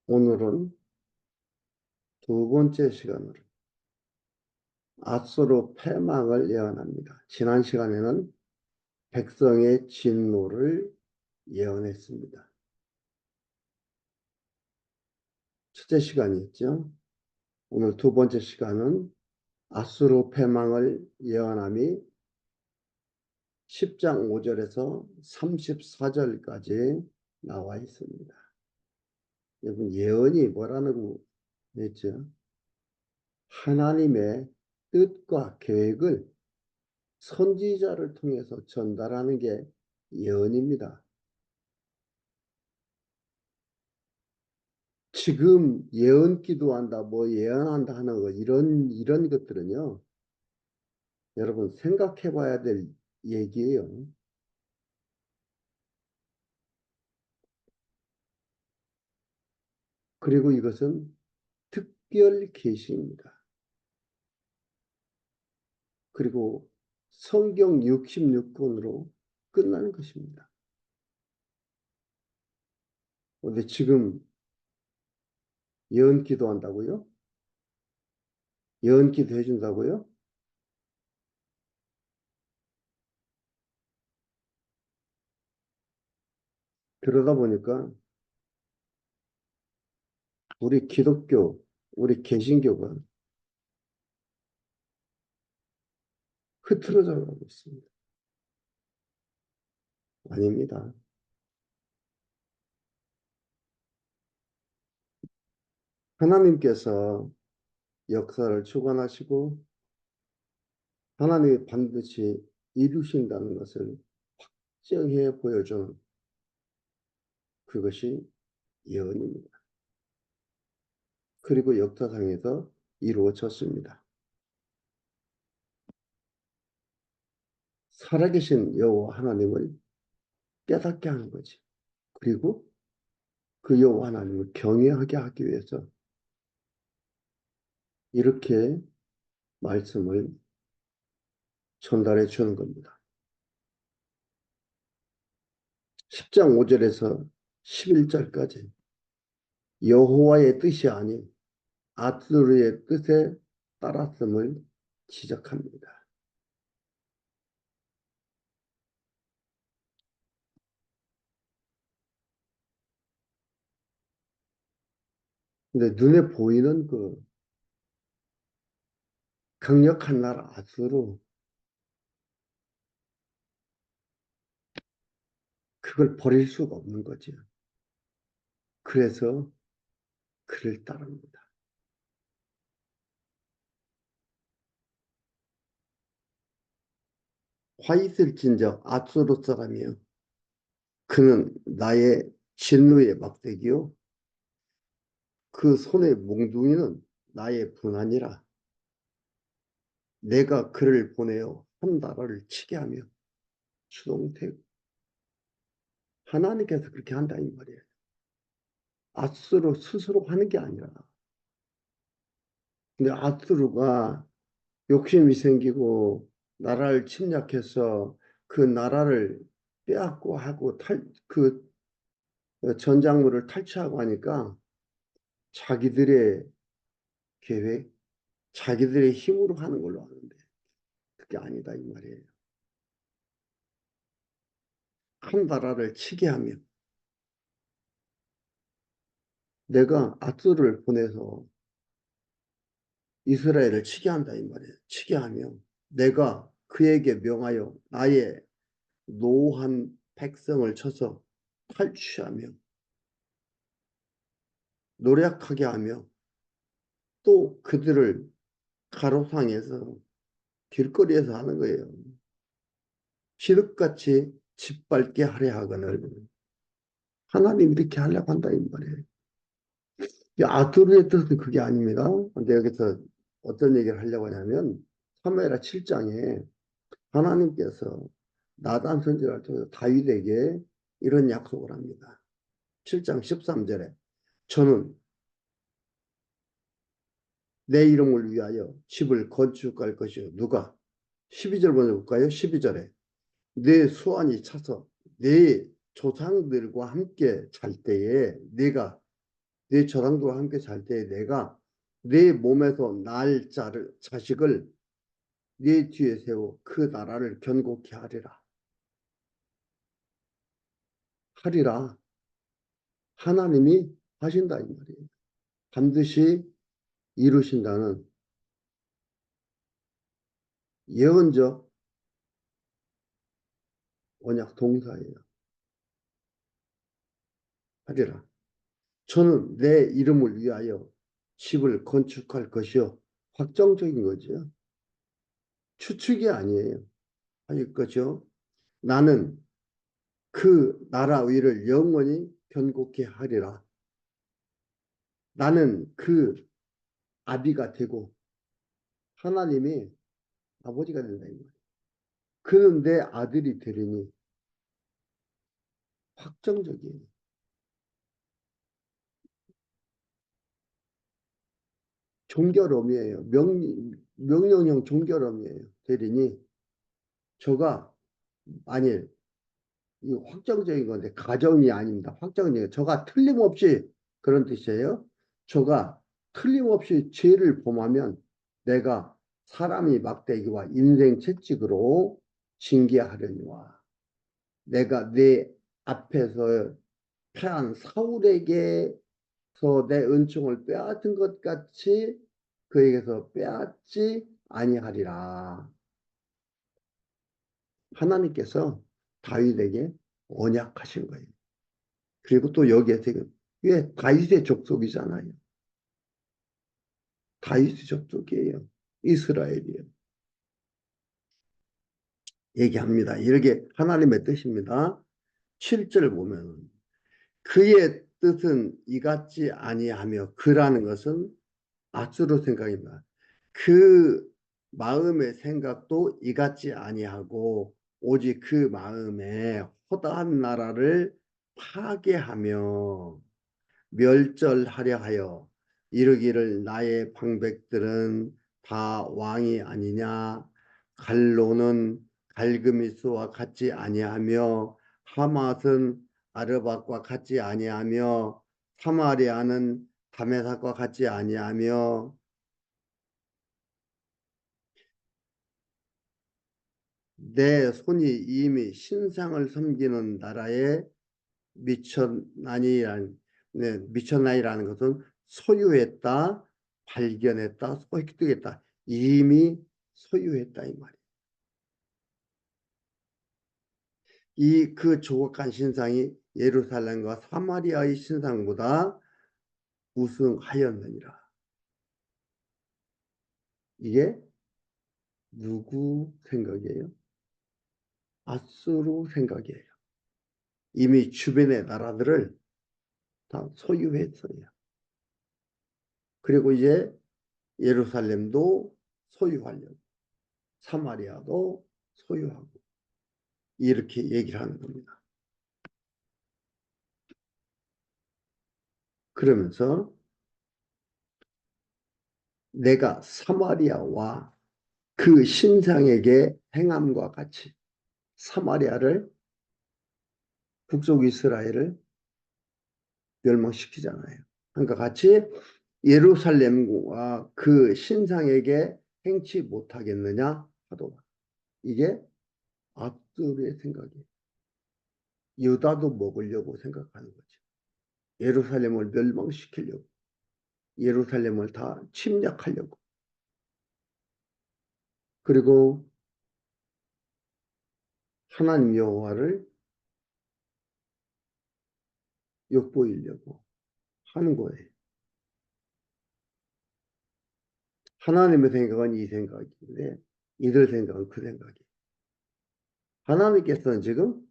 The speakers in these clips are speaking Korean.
오늘은 두 번째 시간으로 아수르 패망을 예언합니다. 지난 시간에는 백성의 진노를 예언했습니다. 첫째 시간이었죠. 오늘 두 번째 시간은 아수르 패망을 예언함이 10장 5절에서 34절까지 나와 있습니다. 여러분, 예언이 뭐라는 거였죠? 하나님의 뜻과 계획을 선지자를 통해서 전달하는 게 예언입니다. 지금 예언 기도한다, 뭐 예언한다 하는 거, 이런 것들은요, 여러분 생각해 봐야 될 얘기예요. 그리고 이것은 특별 계시입니다. 그리고 성경 66권으로 끝나는 것입니다. 근데 지금 예언 기도한다고요? 예언 기도 해준다고요? 그러다 보니까 우리 기독교, 우리 개신교가 흐트러져 가고 있습니다. 아닙니다. 하나님께서 역사를 주관하시고 하나님이 반드시 이루신다는 것을 확정해 보여준 그것이 예언입니다. 그리고 역사상에서 이루어졌습니다. 살아계신 여호와 하나님을 깨닫게 하는 거지. 그리고 그 여호와 하나님을 경외하게 하기 위해서 이렇게 말씀을 전달해 주는 겁니다. 10장 5절에서 11절까지 여호와의 뜻이 아닌 아수르의 뜻에 따랐음을 지적합니다. 근데 눈에 보이는 그 강력한 나라 아수르, 그걸 버릴 수가 없는 거죠. 그래서 그를 따릅니다. 화 있을진저 아수르 사람이요, 그는 나의 진노의 막대기요, 그 손의 몽둥이는 나의 분하니라. 내가 그를 보내어 한 나라를 치게 하며 수동태고, 하나님께서 그렇게 한다 이 말이에요. 아수르 스스로 하는 게 아니라. 근데 아수르가 욕심이 생기고 나라를 침략해서 그 나라를 빼앗고 하고 그 전작물을 탈취하고 하니까 자기들의 계획, 자기들의 힘으로 하는 걸로 아는데 그게 아니다 이 말이에요. 한 나라를 치게 하면, 내가 아수르를 보내서 이스라엘을 치게 한다 이 말이에요. 치게 하면 내가 그에게 명하여 나의 노한 백성을 쳐서 탈취하며 노력하게 하며 또 그들을 가로상에서 길거리에서 하는 거예요. 시륵같이 짓밟게 하려 하거늘. 하나님 이렇게 하려고 한다 이 말이에요. 아수르의 뜻은 그게 아닙니다. 근데 여기서 어떤 얘기를 하려고 하냐면 사무엘하 7장에 하나님께서 나단 선지자를 통해서 다윗에게 이런 약속을 합니다. 7장 13절에 저는 내 이름을 위하여 집을 건축할 것이요. 누가? 12절 먼저 볼까요? 12절에 내 수완이 차서 내 조상들과 함께 잘 때에 내가 내 조상들과 함께 살 때 내가 내 몸에서 날 자식을 네 뒤에 세워 그 나라를 견고케 하리라. 하리라. 하나님이 하신다 이 말이에요. 반드시 이루신다는 예언적 언약 동사예요. 하리라. 저는 내 이름을 위하여 집을 건축할 것이요. 확정적인 거죠. 추측이 아니에요. 할 거죠. 나는 그 나라 위를 영원히 견고케 하리라. 나는 그 아비가 되고 하나님이 아버지가 된다. 이 말이에요. 그는 내 아들이 되리니 확정적이에요. 종결음이에요. 명령형 종결음이에요. 되리니 저가 만일 이 확정적인 건데 가정이 아닙니다. 확정이에요. 저가 틀림없이 그런 뜻이에요. 저가 틀림없이 죄를 범하면 내가 사람이 막대기와 인생 채찍으로 징계하려니와 내가 내 앞에서 패한 사울에게서 내 은총을 빼앗은 것 같이 그에게서 빼앗지 아니하리라. 하나님께서 다윗에게 언약하신 거예요. 그리고 또 여기에 지금 왜 다윗의 족속이잖아요. 다윗의 족속이에요. 이스라엘이에요. 얘기합니다. 이렇게 하나님의 뜻입니다. 7절 보면 그의 뜻은 이같지 아니하며 그라는 것은 압수로 생각입니다. 그 마음의 생각도 이같지 아니하고 오직 그 마음에 허다한 나라를 파괴하며 멸절하려 하여 이르기를 나의 방백들은 다 왕이 아니냐 갈로는 갈그미스와 같지 아니하며 하맛은 아르밧과 같지 아니하며 사마리아는 다메삭과 같지 아니하며 내 손이 이미 신상을 섬기는 나라에 미쳤나니라는 네, 미쳤나이라는 것은 소유했다, 발견했다, 획득했다, 이미 소유했다 이 말이에요. 이 그 조각한 신상이 예루살렘과 사마리아의 신상보다 우승하였느니라. 이게 누구 생각이에요? 아수르 생각이에요. 이미 주변의 나라들을 다 소유했어요. 그리고 이제 예루살렘도 소유하려고 사마리아도 소유하고 이렇게 얘기를 하는 겁니다. 그러면서 내가 사마리아와 그 신상에게 행함과 같이 사마리아를 북쪽 이스라엘을 멸망시키잖아요. 그러니까 같이 예루살렘과 그 신상에게 행치 못하겠느냐 하도록 이게 압술의 생각이에요. 유다도 먹으려고 생각하는 거죠. 예루살렘을 멸망시키려고 예루살렘을 다 침략하려고 그리고 하나님 여호와를 엿보이려고 하는 거예요. 하나님의 생각은 이 생각인데 이들 생각은 그 생각이에요. 하나님께서는 지금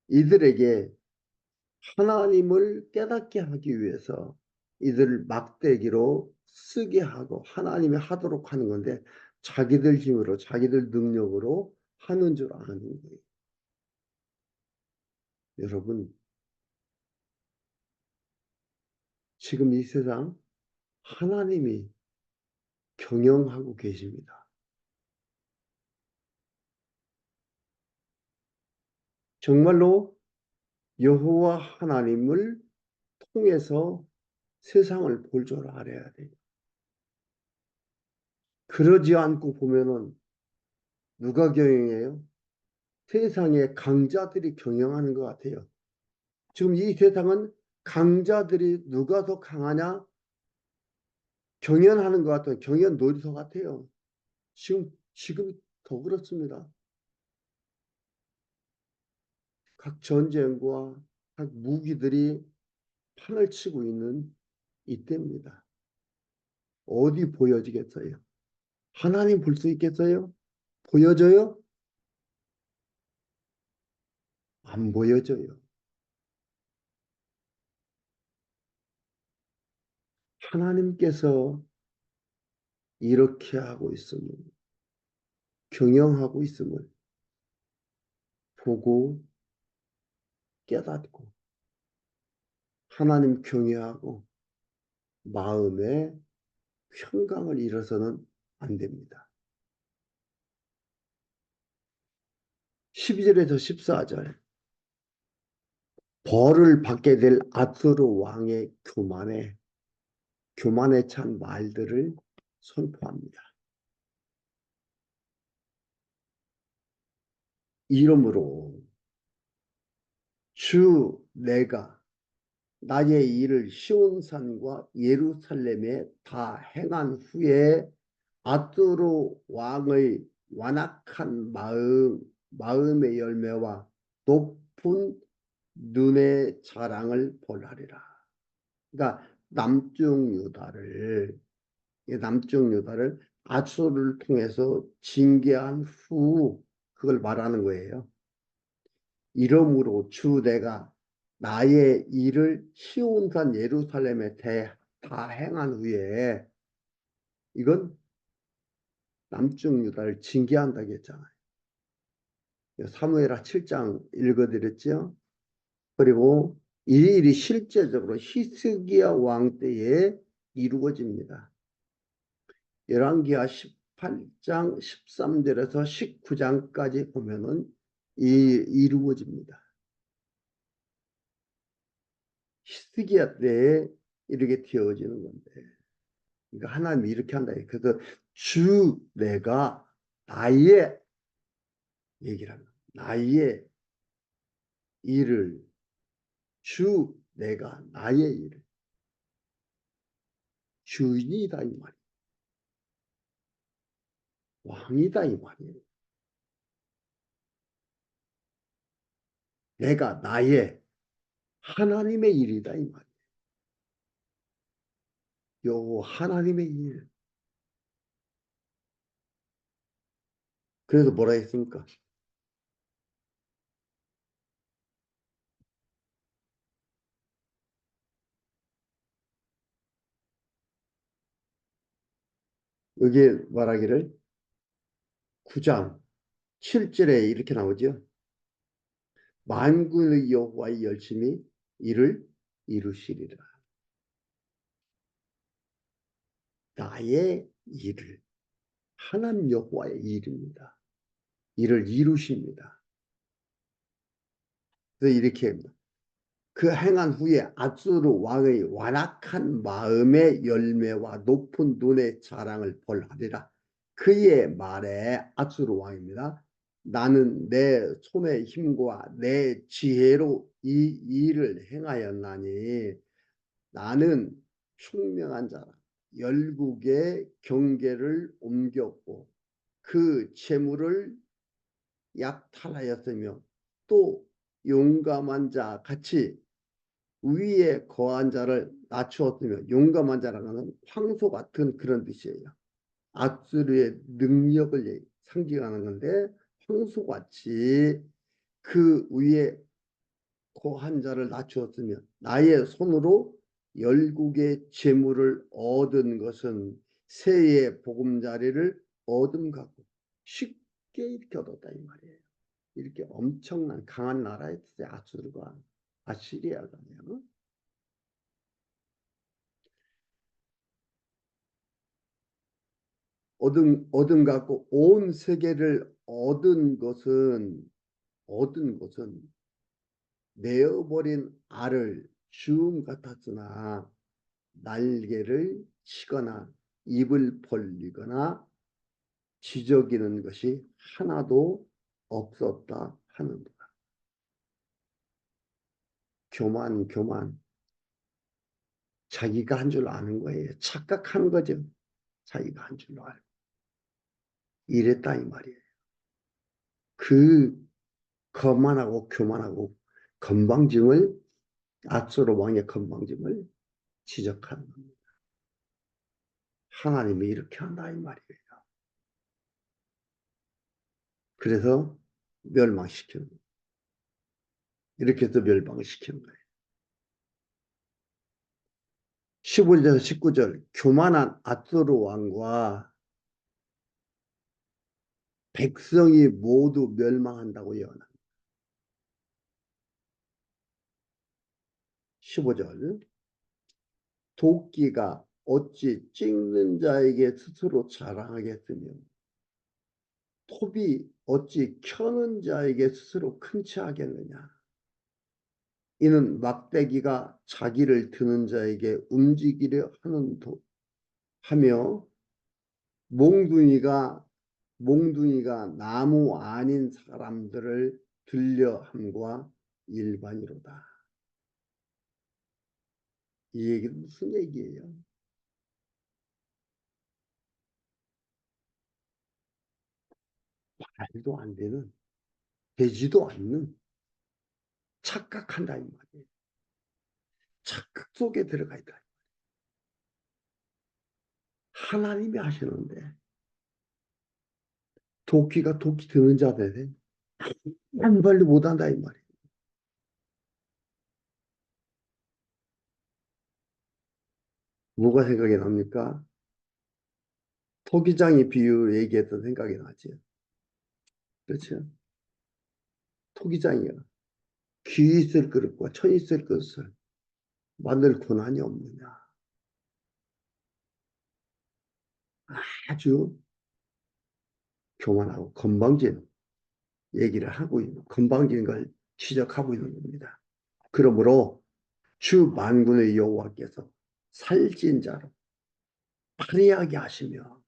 이들에게 하나님을 깨닫게 하기 위해서 이들을 막대기로 쓰게 하고 하나님이 하도록 하는 건데 자기들 힘으로 자기들 능력으로 하는 줄 아는 거예요. 여러분 지금 이 세상 하나님이 경영하고 계십니다. 정말로 여호와 하나님을 통해서 세상을 볼 줄 알아야 돼요. 그러지 않고 보면은 누가 경영해요? 세상의 강자들이 경영하는 것 같아요. 지금 이 세상은 강자들이 누가 더 강하냐? 경연하는 것 같아요. 경연 놀이터 같아요. 지금 더 그렇습니다. 각 전쟁과 각 무기들이 판을 치고 있는 이때입니다. 어디 보여지겠어요? 하나님 볼 수 있겠어요? 보여져요? 안 보여져요. 하나님께서 이렇게 하고 있음을, 경영하고 있음을 보고 깨닫고 하나님 경외하고 마음에 평강을 잃어서는 안 됩니다. 12절에서 14절 벌을 받게 될 아수르 왕의 교만에 찬 말들을 선포합니다. 이러므로 주 내가 나의 일을 시온산과 예루살렘에 다 행한 후에 아수르 왕의 완악한 마음의 열매와 높은 눈의 자랑을 벌하리라. 그러니까 남쪽 유다를 아수르를 통해서 징계한 후 그걸 말하는 거예요. 이러므로 주 내가 나의 일을 시온산 예루살렘에 다 행한 후에 이건 남쪽 유다를 징계한다고 했잖아요. 사무엘하 7장 읽어드렸죠. 그리고 이 일이 실제적으로 히스기야 왕 때에 이루어집니다. 열왕기하 18장 13절에서 19장까지 보면은 이루어집니다. 히스기야 때에 이렇게 되어지는 건데, 그러니까 하나님이 이렇게 한다. 그래서 주 내가 나의 얘기를 합니다. 나의 일을 주 내가 나의 일을 주인이다 이 말이에요. 왕이다 이 말이에요. 내가 나의 하나님의 일이다 이 말이에요. 요 하나님의 일. 그래서 뭐라 했습니까? 여기 말하기를 9장 7절에 이렇게 나오죠. 만군의 여호와의 열심히 이를 이루시리라. 나의 일을 하나님 여호와의 일입니다. 이를 이루십니다. 그래서 이렇게 합니다. 그 행한 후에 아수르 왕의 완악한 마음의 열매와 높은 눈의 자랑을 벌하리라. 그의 말에 아수르 왕입니다. 나는 내 손의 힘과 내 지혜로 이 일을 행하였나니 나는 총명한 자라. 열국의 경계를 옮겼고 그 재물을 약탈하였으며 또 용감한 자 같이 위에 거한 자를 낮추었으며 용감한 자라는 것은 황소 같은 그런 뜻이에요. 아수르의 능력을 상징하는 건데 황소같이 그 위에 거한 자를 낮추었으며 나의 손으로 열국의 재물을 얻은 것은 새의 보금자리를 얻음 같고 쉽게 이렇게 얻었다 이 말이에요. 이렇게 엄청난 강한 나라였어요. 아수르가 아시리아가요. 얻은 갖고 온 세계를 얻은 것은 내어버린 알을 줌 같았으나 날개를 치거나 입을 벌리거나 지저귀는 것이 하나도 없었다 하는구나. 교만, 교만. 자기가 한 줄 아는 거예요. 착각하는 거죠. 자기가 한 줄 알고. 이랬다 이 말이에요. 그 거만하고 교만하고 건방짐을, 압수로 왕의 건방짐을 지적하는 겁니다. 하나님이 이렇게 한다 이 말이에요. 그래서 멸망시키는 거예요. 이렇게 해서 멸망을 시키는 거예요. 15절에서 19절, 교만한 아수르 왕과 백성이 모두 멸망한다고 예언합니다. 15절, 도끼가 어찌 찍는 자에게 스스로 자랑하겠으며 톱이 어찌 켜는 자에게 스스로 큰 체 하겠느냐. 이는 막대기가 자기를 드는 자에게 움직이려 하며 몽둥이가 나무 아닌 사람들을 들려함과 일반이로다. 이 얘기는 무슨 얘기예요? 말도 안 되는, 되지도 않는, 착각한다 이 말이에요. 착각 속에 들어가 있다. 하나님이 하시는데 도끼가 도끼 드는 자들은 한 발도 못한다 이 말이에요. 뭐가 생각이 납니까? 토기장의 비유 얘기했던 생각이 나죠. 그렇죠? 토기장이요. 귀 있을 그릇과 천 있을 그릇을 만들 권한이 없느냐. 아주 교만하고 건방진 얘기를 하고 있는, 건방진 걸 지적하고 있는 겁니다. 그러므로 주 만군의 여호와께서 살찐 자로 화려하게 하시며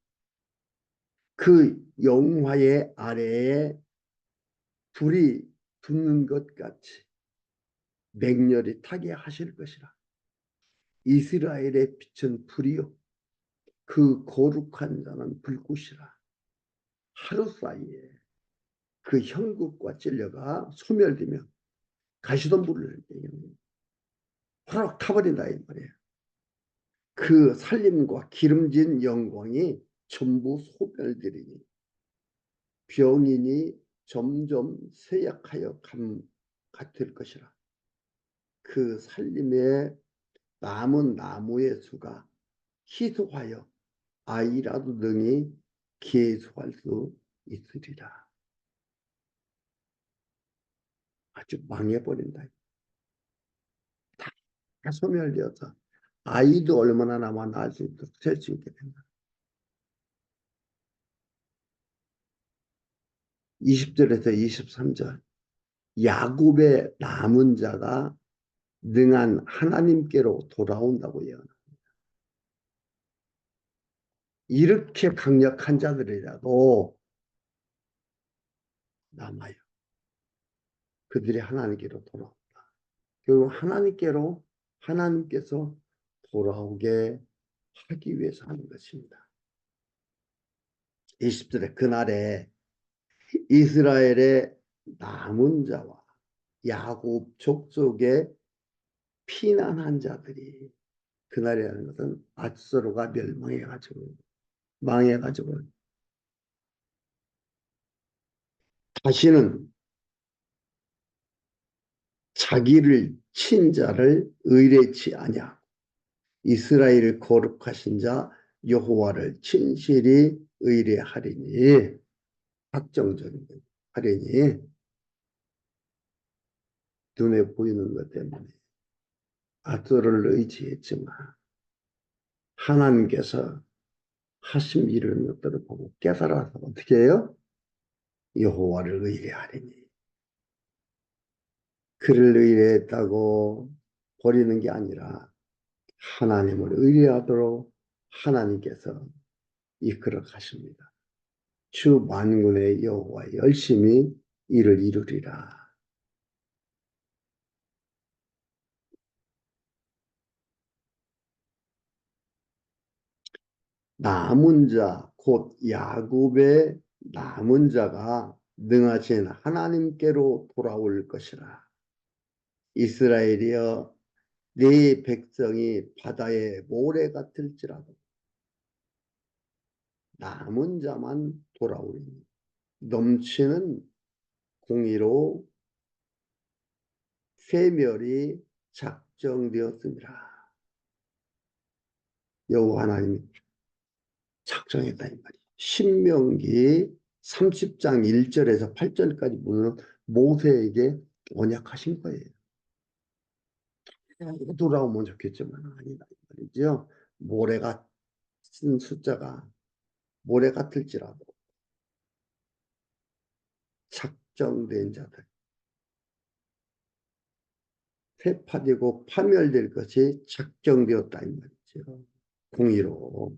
그 영화의 아래에 불이 붙는 것 같이 맹렬히 타게 하실 것이라. 이스라엘의 빛은 불이요 그 거룩한 자는 불꽃이라. 하루 사이에 그 형국과 찔려가 소멸되며 가시덤불을 확 타버린다 이 말이에요. 그 살림과 기름진 영광이 전부 소멸되리니 병인이 점점 쇠약하여 같을 것이라. 그 살림에 남은 나무의 수가 희소하여 아이라도 능히 계수할 수 있으리라. 아주 망해버린다. 다 소멸되어서 아이도 얼마나 남아 낳을 수 있도록 될 수 있게 된다. 20절에서 23절, 야곱의 남은 자가 능한 하나님께로 돌아온다고 예언합니다. 이렇게 강력한 자들이라도 남아요. 그들이 하나님께로 돌아온다. 결국 하나님께서 돌아오게 하기 위해서 하는 것입니다. 20절에 그날에 이스라엘의 남은 자와 야곱 족속의 피난한 자들이, 그날이라는 것은 아수르가 멸망해가지고 망해가지고 다시는 자기를 친 자를 의뢰치 아니하고 이스라엘을 거룩하신 자 여호와를 진실이 의뢰하리니, 확정적인 하리니, 눈에 보이는 것 때문에 아수르를 의지했지만 하나님께서 하심 이런 것들을 보고 깨달아서 어떻게 해요? 여호와를 의뢰하리니. 그를 의뢰했다고 버리는 게 아니라 하나님을 의뢰하도록 하나님께서 이끌어 가십니다. 주 만군의 여호와 열심히 일을 이루리라. 남은 자, 곧 야곱의 남은 자가 능하신 하나님께로 돌아올 것이라. 이스라엘이여, 네 백성이 바다의 모래 같을지라도 남은 자만 돌아오리니 넘치는 공의로 세멸이 작정되었습니다. 여호와 하나님이 작정했다 이 말이에요. 신명기 30장 1절에서 8절까지 보면 모세에게 언약하신 거예요. 돌아오면 좋겠지만 아니다 이 말이죠. 모래가 쓴 숫자가 모래 같을지라도 작정된 자들 회파되고 파멸될 것이 작정되었다 이 말이죠. 공의로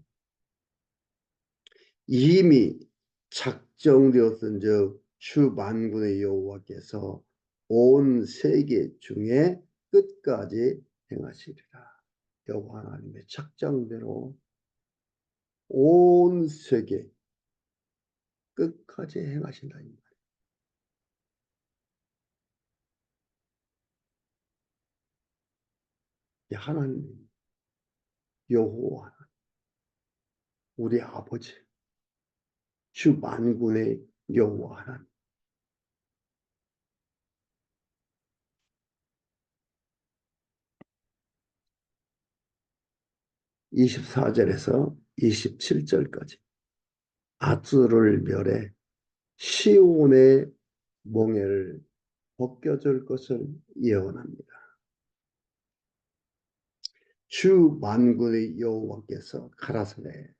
이미 작정되었은즉 주 만군의 여호와께서 온 세계 중에 끝까지 행하시리라. 여호와 하나님의 작정대로 온 세계 끝까지 행하신다 이 말이에요. 하나님 여호와 우리 아버지 주 만군의 여호와 하나님 24절에서 27절까지 아수르를 멸해 시온의 멍에를 벗겨줄 것을 예언합니다. 주 만군의 여호와께서 가라사대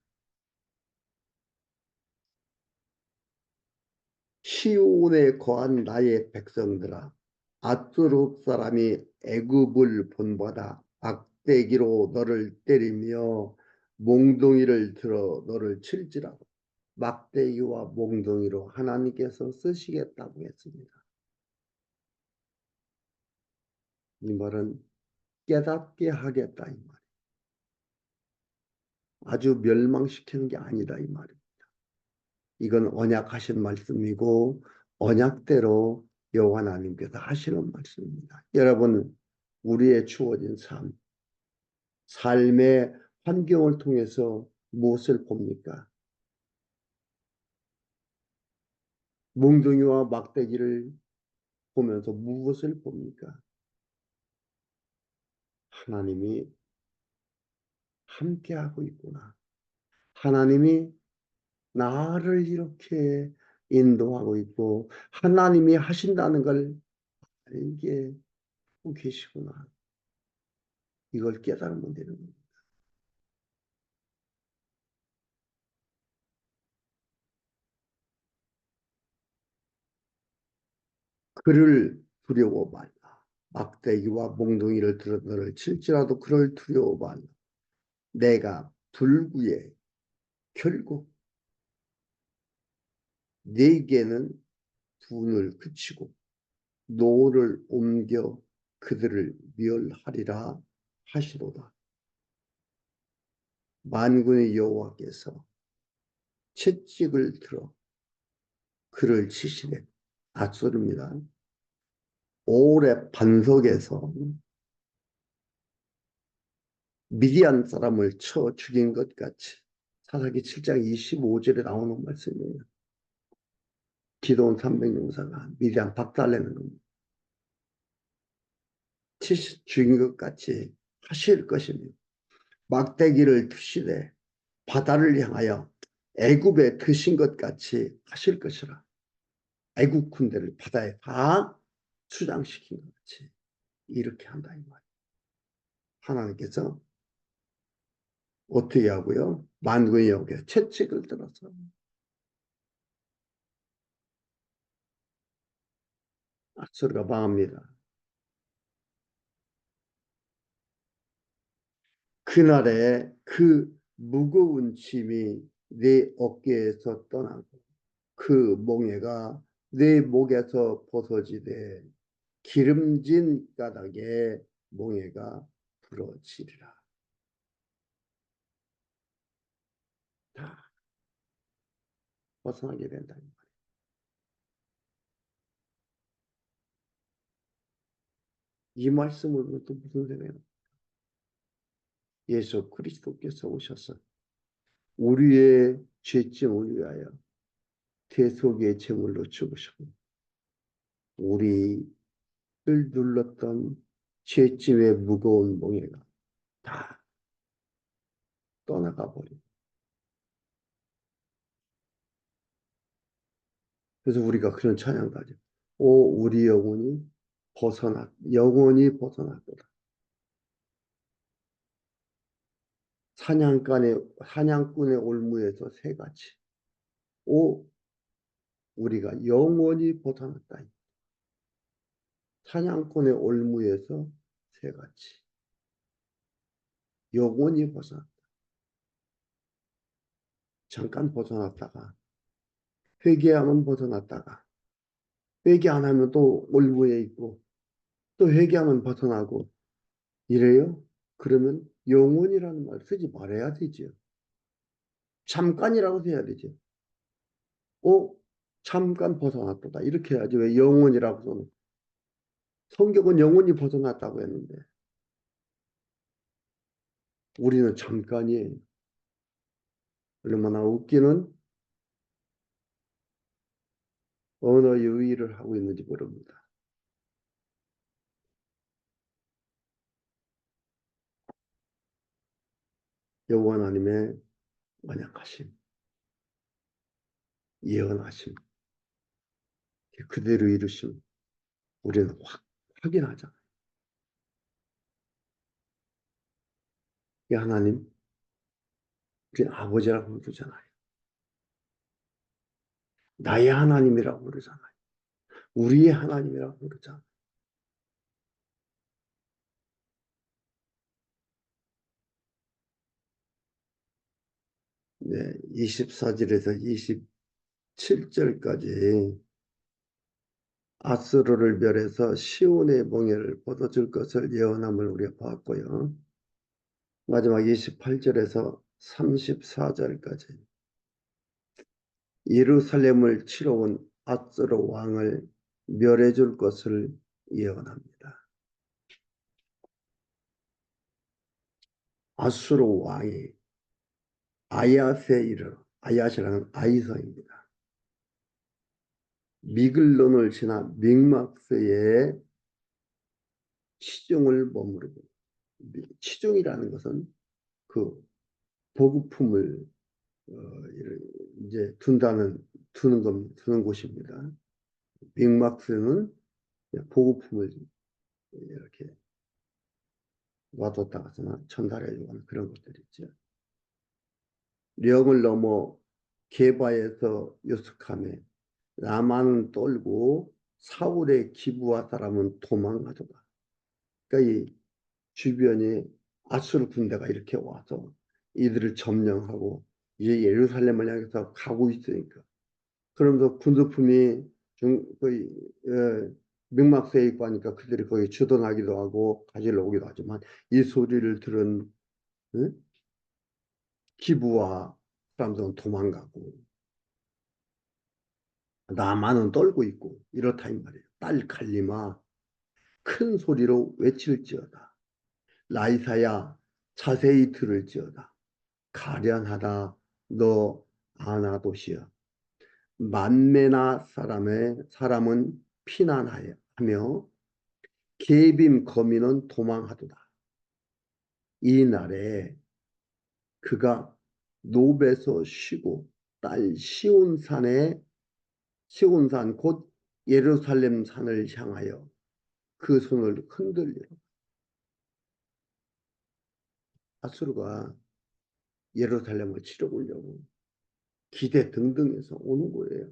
시온에 거한 나의 백성들아 아수르 사람이 애굽을 본받아 막대기로 너를 때리며 몽둥이를 들어 너를 칠지라도 막대기와 몽둥이로 하나님께서 쓰시겠다고 했습니다. 이 말은 깨닫게 하겠다 이 말. 아주 멸망시키는 게 아니다 이 말입니다. 이건 언약하신 말씀이고 언약대로 여호와 하나님께서 하시는 말씀입니다. 여러분 우리의 주어진 삶의 환경을 통해서 무엇을 봅니까? 몽둥이와 막대기를 보면서 무엇을 봅니까? 하나님이 함께하고 있구나. 하나님이 나를 이렇게 인도하고 있고 하나님이 하신다는 걸 알게 하고 계시구나. 이걸 깨달으면 되는 겁니다. 그를 두려워 말라. 막대기와 몽둥이를 들어 너를 칠지라도 그를 두려워 말라. 내가 불구에 결국 네게는 분을 그치고 노를 옮겨 그들을 멸하리라 하시도다. 만군의 여호와께서 채찍을 들어 그를 치시되 앗소리입니다. 오래 반석에서 미디안 사람을 쳐 죽인 것 같이 사사기 7장 25절에 나오는 말씀이에요. 기도원 300용사가 미디안 박살내는 겁니다. 죽인 것 같이 하실 것입니다. 막대기를 드시되 바다를 향하여 애굽에 드신 것 같이 하실 것이라. 애국 군대를 바다에 다 수장시킨 것 같이 이렇게 한다 이 말이에요. 하나님께서 어떻게 하고요? 만군의 여호와께서 채찍을 들어서 앗소리가 망합니다. 그날에 그 무거운 짐이 내 어깨에서 떠나고 그 몽에가 내 목에서 벗어지되 기름진 가닥에 몽에가 부러지리라. 다 벗어나게 된다. 이 말씀을 보면 또 무슨 생각이에요? 예수 그리스도께서 오셔서 우리의 죄짐을 위하여 대속의 제물로 죽으시고 우리를 눌렀던 죄짐의 무거운 몽에가 다 떠나가 버리고 그래서 우리가 그런 찬양도 하죠. 오 우리 영혼이 벗어났도다. 사냥꾼의 올무에서 새같이 오 우리가 영원히 벗어났다. 사냥꾼의 올무에서 새같이 영원히 벗어났다. 잠깐 벗어났다가 회개하면 벗어났다가 회개 안 하면 또 올무에 있고 또 회개하면 벗어나고 이래요? 그러면 영원이라는 말 쓰지 말아야 되죠. 잠깐이라고 해야 되죠. 잠깐 벗어났다. 이렇게 해야지. 왜 영원이라고 써는 성경은 영원히 벗어났다고 했는데 우리는 잠깐이에요. 얼마나 웃기는 언어 유희를 하고 있는지 모릅니다. 여호와 하나님의 언약하심, 예언하심, 그대로 이루심 우리는 확인하잖아요. 이 하나님, 우리 아버지라고 부르잖아요. 나의 하나님이라고 부르잖아요. 우리의 하나님이라고 부르잖아요. 네, 24절에서 27절까지 아스로를 멸해서 시온의 몽에를 벗어줄 것을 예언함을 우리가 봤고요. 마지막 28절에서 34절까지 예루살렘을 치러 온 아스로 왕을 멸해줄 것을 예언합니다. 아수르 왕이 아얏이라는 아이서입니다. 미글론을 지나 믹막스에 치중을 머무르고 치중이라는 것은 그 보급품을 이제 두는 곳입니다. 믹막스는 보급품을 이렇게 놔뒀다가 전달해주고 하는 그런 것들 있죠. 령을 넘어 게바에서 요숙함에 라마는 떨고 사울의 기부와 사람은 도망가더라. 그러니까 이 주변에 아수르 군대가 이렇게 와서 이들을 점령하고 이제 예루살렘을 향해서 가고 있으니까 그러면서 군수품이 거의 명막세에 있고 하니까 그들이 거기 주둔하기도 하고 가지러 오기도 하지만 이 소리를 들은 기부와 사람들은 도망가고 나만은 떨고 있고 이렇다 이 말이에요. 딸 갈림아 큰 소리로 외칠지어다. 라이사야 자세히 들을지어다. 가련하다 너 아나도시여. 만메나 사람은 피난하며 계빔 거민은 도망하도다. 이 날에 그가 노베서 쉬고 딸 시온산 곧 예루살렘 산을 향하여 그 손을 흔들리라. 아수르가 예루살렘을 치러 오려고 기대 등등해서 오는 거예요.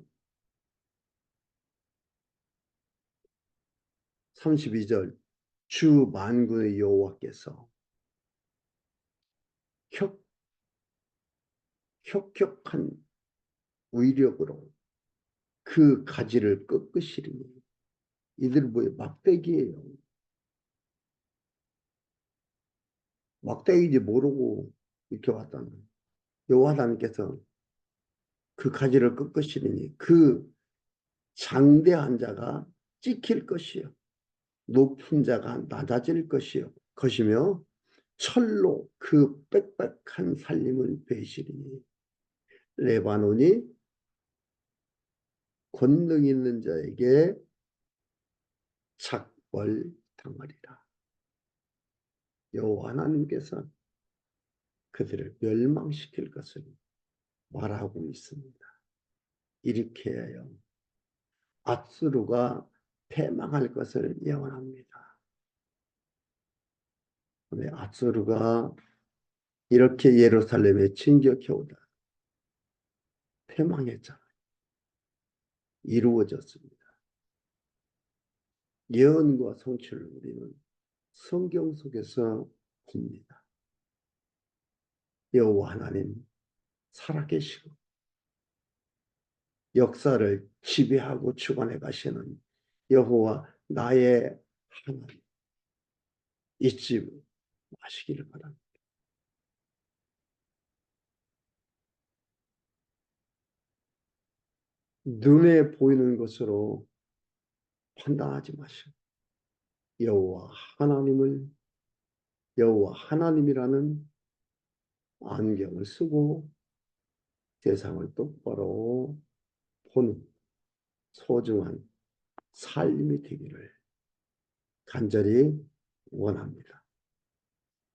32절 주 만군의 여호와께서 혁, 혁혁한 위력으로 그 가지를 꺾으시리니 이들 뭐예요? 막대기예요. 막대기인지 모르고 이렇게 왔다는 거예요. 여호와 하나님께서 그 가지를 꺾으시리니 그 장대한 자가 찍힐 것이요 높은 자가 낮아질 것이며 철로 그 빽빽한 살림을 베시리니 레바논이 권능 있는 자에게 착벌당하리라. 여호와 하나님께서 그들을 멸망시킬 것을 말하고 있습니다. 이렇게 해요. 앗수르가 패망할 것을 예언합니다. 근데 앗수르가 이렇게 예루살렘에 진격해 오다 패망했잖아요. 이루어졌습니다. 예언과 성취를 우리는 성경 속에서 봅니다. 여호와 하나님 살아계시고 역사를 지배하고 주관해 가시는 여호와 나의 하나님 잊지 마시기를 바랍니다. 눈에 보이는 것으로 판단하지 마시고 여호와 하나님을 여호와 하나님이라는 안경을 쓰고 세상을 똑바로 보는 소중한 삶이 되기를 간절히 원합니다.